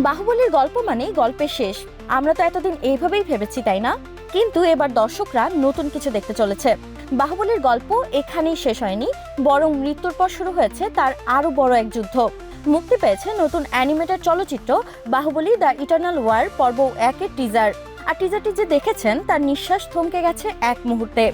বাহুবলীর গল্প মানেই গল্পের শেষ। আমরা তো এতদিন এইভাবেই ভেবেছি, তাই না? কিন্তু এবার দর্শকরা নতুন কিছু দেখতে চলেছে। বাহুবলীর গল্প এখানেই শেষ হয়নি, বরং মৃত্যুর পর শুরু হয়েছে তার আরো বড় এক যুদ্ধ। মুক্তি পেয়েছে নতুন অ্যানিমেটেড চলচ্চিত্র বাহুবলী দ্য ইটারনাল ওয়ার পর্ব 1-এর টিজার। আর টিজারটি যে দেখেছেন তার নিঃশ্বাস থমকে গেছে এক মুহূর্তে।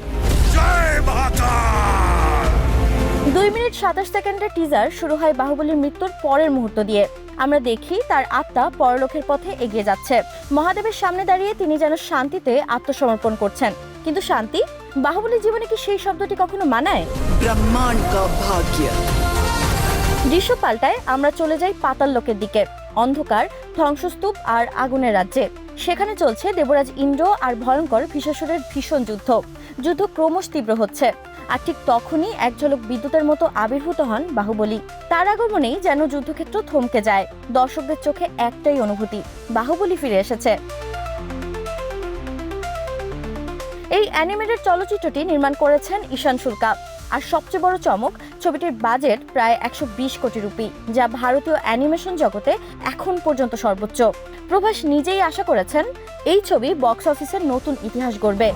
2 মিনিট 27 সেকেন্ডের টিজার শুরু হয় বাহুবলীর মৃত্যুর পরের মুহূর্ত দিয়ে। আমরা দেখি তার আত্মা পরলোকের পথে এগিয়ে যাচ্ছে। মহাদেবের সামনে দাঁড়িয়ে তিনি যেন শান্তিতে আত্মসমর্পণ করছেন। কিন্তু শান্তি বাহুবলীর জীবনে কি সেই শব্দটি কখনো মানায়? ব্রহ্মাণ্ড কা ভাগ্য। দৃশ্য পাল্টায়, আমরা চলে যাই পাতাল লোকের দিকে। অন্ধকার, ধ্বংসস্তূপ আর আগুনের রাজ্যে। সেখানে চলছে দেবরাজ ইন্দ্র আর ভয়ঙ্কর ভীষাসুরের ভীষণ যুদ্ধ। যুদ্ধ ক্রমশ তীব্র হচ্ছে। আর ঠিক তখনই এক ঝলক বিদ্যুতের মতো আবির্ভূত হন বাহুবলী। তার আগমনেই যেন যুদ্ধক্ষেত্র থমকে যায়। দর্শকদের চোখে একটাই অনুভূতি, বাহুবলী ফিরে এসেছে। এই অ্যানিমেটেড চলচ্চিত্রটি নির্মাণ করেছেন ঈশান শুল্কা। আর সবচেয়ে বড় চমক, ছবিটির বাজেট প্রায় 120 কোটি রুপি, যা ভারতীয় অ্যানিমেশন জগতে এখন পর্যন্ত সর্বোচ্চ। প্রভাস নিজেই আশা করেছেন এই ছবি বক্স অফিসের নতুন ইতিহাস গড়বে।